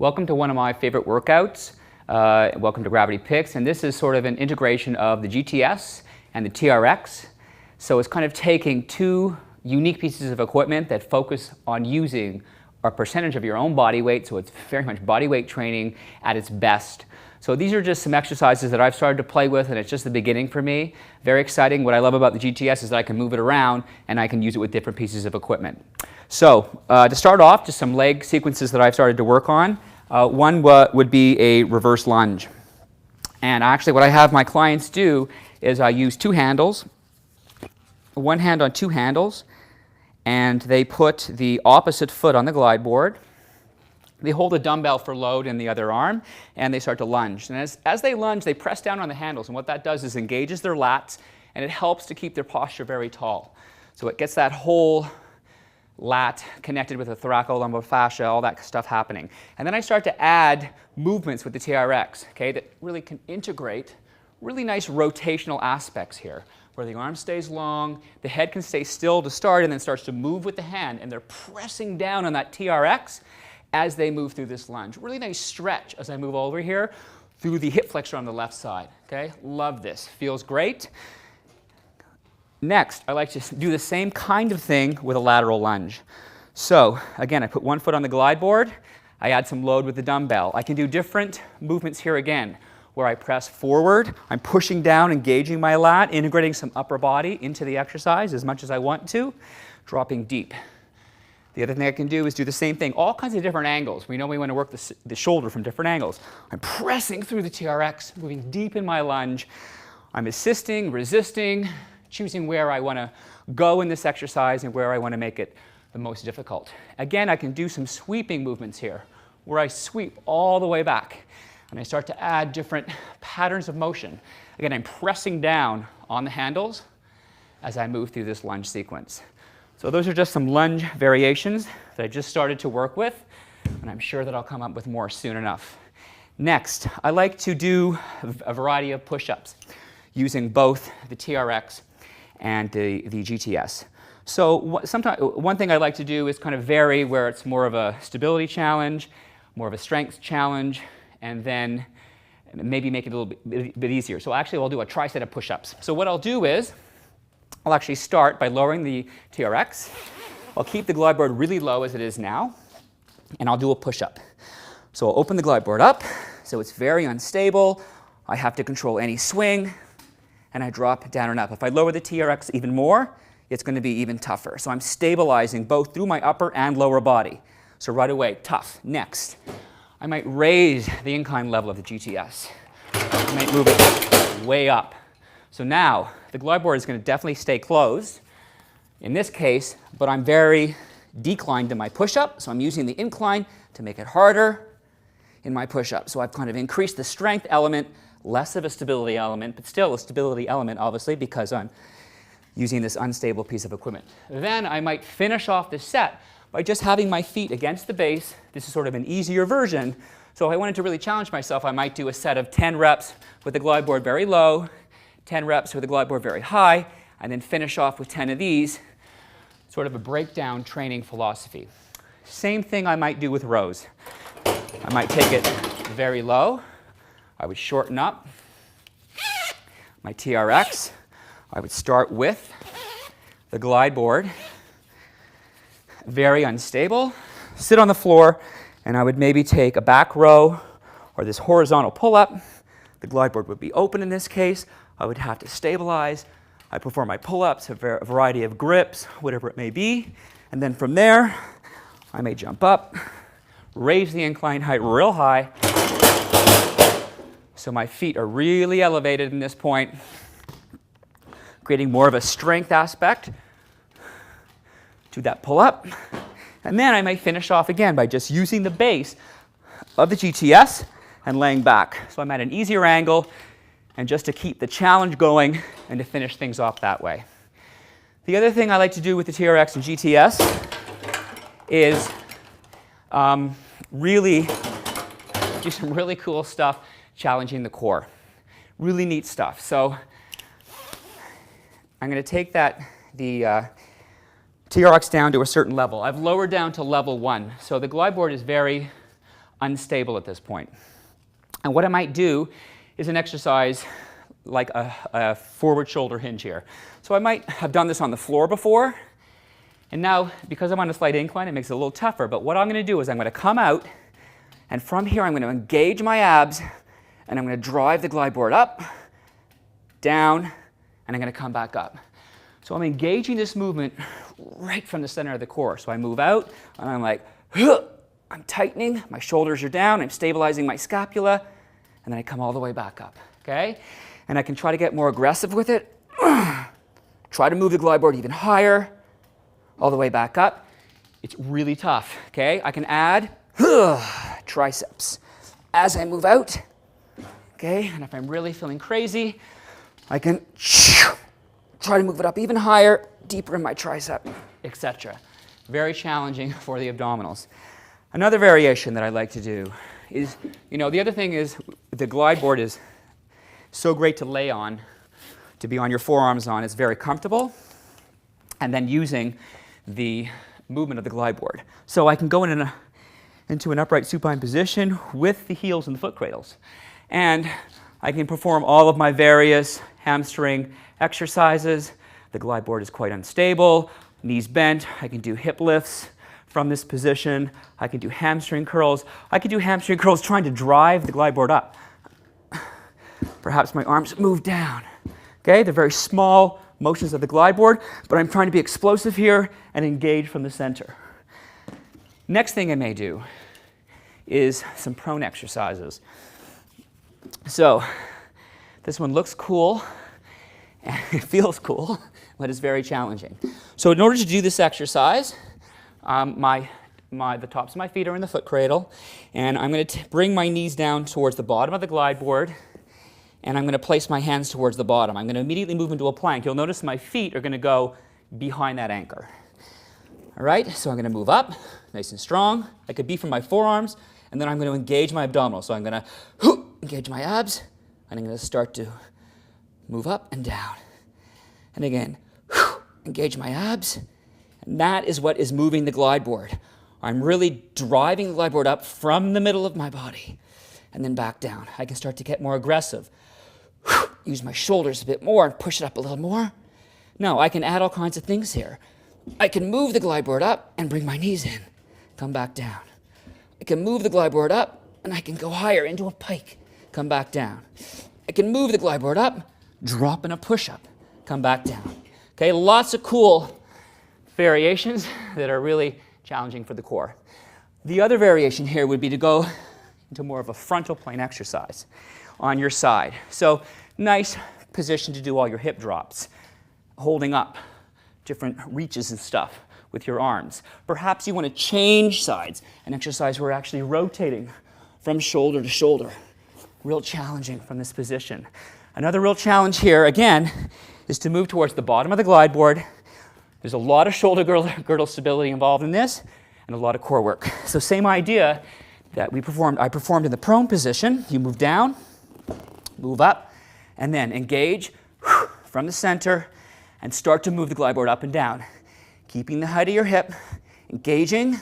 Welcome to one of my favorite workouts. Welcome to Gravity Picks, and this is sort of an integration of the GTS and the TRX. So it's kind of taking two unique pieces of equipment that focus on using a percentage of your own body weight, so it's very much body weight training at its best. So these are just some exercises that I've started to play with, and it's just the beginning for me. Very exciting. What I love about the GTS is that I can move it around and I can use it with different pieces of equipment. So to start off, just some leg sequences that I've started to work on. One would be a reverse lunge. And actually what I have my clients do is I use two handles, one hand on two handles, and they put the opposite foot on the glide board. They hold a dumbbell for load in the other arm, and they start to lunge. And as they lunge, they press down on the handles, and what that does is engages their lats, and it helps to keep their posture very tall. So it gets that whole lat connected with the thoracolumbar fascia, all that stuff happening. And then I start to add movements with the TRX, okay, that really can integrate really nice rotational aspects here, where the arm stays long, the head can stay still to start, and then starts to move with the hand, and they're pressing down on that TRX as they move through this lunge. Really nice stretch as I move over here through the hip flexor on the left side, okay? Love this, feels great. Next, I like to do the same kind of thing with a lateral lunge. So again, I put one foot on the glide board, I add some load with the dumbbell. I can do different movements here again, where I press forward, I'm pushing down, engaging my lat, integrating some upper body into the exercise as much as I want to, dropping deep. The other thing I can do is do the same thing, all kinds of different angles. We know we want to work the shoulder from different angles. I'm pressing through the TRX, moving deep in my lunge. I'm assisting, resisting, choosing where I want to go in this exercise and where I want to make it the most difficult. Again, I can do some sweeping movements here, where I sweep all the way back. And I start to add different patterns of motion. Again, I'm pressing down on the handles as I move through this lunge sequence. So those are just some lunge variations that I just started to work with, and I'm sure that I'll come up with more soon enough. Next, I like to do a variety of push-ups using both the TRX and the GTS. So one thing I like to do is kind of vary where it's more of a stability challenge, more of a strength challenge, and then maybe make it a little bit easier. So actually I'll do a tri-set of push-ups. So what I'll do is I'll actually start by lowering the TRX. I'll keep the glide board really low as it is now, and I'll do a push-up. So I'll open the glide board up, so it's very unstable. I have to control any swing, and I drop down and up. If I lower the TRX even more, it's going to be even tougher. So I'm stabilizing both through my upper and lower body. So right away, tough. Next, I might raise the incline level of the GTS. I might move it way up. So now, the glide board is going to definitely stay closed in this case, but I'm very declined in my push-up, so I'm using the incline to make it harder in my push-up. So I've kind of increased the strength element, less of a stability element, but still a stability element, obviously, because I'm using this unstable piece of equipment. Then I might finish off the set by just having my feet against the base. This is sort of an easier version. So if I wanted to really challenge myself, I might do a set of 10 reps with the glide board very low, 10 reps with the glide board very high, and then finish off with 10 of these, sort of a breakdown training philosophy. Same thing I might do with rows. I might take it very low. I would shorten up my TRX. I would start with the glide board, very unstable, sit on the floor, and I would maybe take a back row or this horizontal pull-up. The glide board would be open in this case. I would have to stabilize. I perform my pull-ups, a variety of grips, whatever it may be. And then from there, I may jump up, raise the incline height real high. So my feet are really elevated in this point, creating more of a strength aspect to that pull-up. And then I may finish off again by just using the base of the GTS and laying back. So I'm at an easier angle, and just to keep the challenge going and to finish things off that way. The other thing I like to do with the TRX and GTS is really do some really cool stuff challenging the core. Really neat stuff. So I'm going to take the TRX down to a certain level. I've lowered down to level 1. So the glide board is very unstable at this point. And what I might do is an exercise like a forward shoulder hinge here. So I might have done this on the floor before, and now because I'm on a slight incline, it makes it a little tougher. But what I'm going to do is I'm going to come out, and from here I'm going to engage my abs, and I'm going to drive the glide board up, down, and I'm going to come back up. So I'm engaging this movement right from the center of the core. So I move out, and I'm like, huh! I'm tightening, my shoulders are down, I'm stabilizing my scapula, and then I come all the way back up, okay? And I can try to get more aggressive with it. Try to move the glide board even higher, all the way back up. It's really tough, okay? I can add triceps as I move out, okay? And if I'm really feeling crazy, I can try to move it up even higher, deeper in my tricep, etc. Very challenging for the abdominals. Another variation that I like to do is, the other thing is the glide board is so great to lay on, to be on your forearms on. It's very comfortable. And then using the movement of the glide board. So I can go into an upright supine position with the heels and the foot cradles. And I can perform all of my various hamstring exercises. The glide board is quite unstable, knees bent. I can do hip lifts from this position. I can do hamstring curls. I can do hamstring curls trying to drive the glide board up. Perhaps my arms move down. Okay, they're very small motions of the glide board, but I'm trying to be explosive here and engage from the center. Next thing I may do is some prone exercises. So this one looks cool and it feels cool, but it's very challenging. So in order to do this exercise, the tops of my feet are in the foot cradle, and I'm going to bring my knees down towards the bottom of the glide board, and I'm going to place my hands towards the bottom. I'm going to immediately move into a plank. You'll notice my feet are going to go behind that anchor. All right, so I'm going to move up, nice and strong. I could be from my forearms, and then I'm going to engage my abdominals. So I'm going to engage my abs, and I'm going to start to move up and down. And again, engage my abs. And that is what is moving the glide board. I'm really driving the glide board up from the middle of my body and then back down. I can start to get more aggressive. Use my shoulders a bit more and push it up a little more. No, I can add all kinds of things here. I can move the glide board up and bring my knees in, come back down. I can move the glide board up and I can go higher into a pike, come back down. I can move the glide board up, drop in a push-up, come back down. Okay, lots of cool variations that are really challenging for the core. The other variation here would be to go into more of a frontal plane exercise on your side. So nice position to do all your hip drops, holding up different reaches and stuff with your arms. Perhaps you want to change sides, an exercise where we're actually rotating from shoulder to shoulder. Real challenging from this position. Another real challenge here, again, is to move towards the bottom of the glide board. There's a lot of shoulder girdle stability involved in this and a lot of core work. So same idea that I performed in the prone position. You move down, move up, and then engage from the center and start to move the glide board up and down. Keeping the height of your hip, engaging,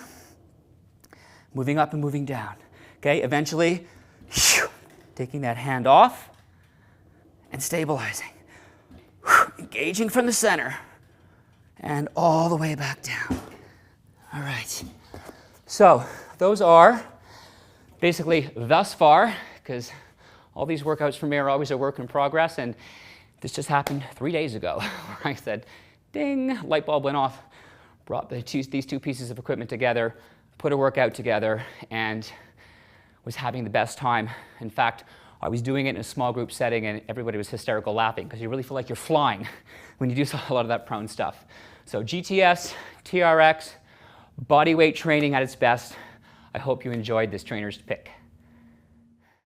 moving up and moving down. Okay, eventually taking that hand off and stabilizing. Engaging from the center and all the way back down. All right. So those are basically thus far, because all these workouts for me are always a work in progress, and this just happened 3 days ago, where I said, ding, light bulb went off, brought these two pieces of equipment together, put a workout together, and was having the best time. In fact, I was doing it in a small group setting, and everybody was hysterical laughing, because you really feel like you're flying when you do a lot of that prone stuff. So GTS, TRX, body weight training at its best. I hope you enjoyed this trainer's pick.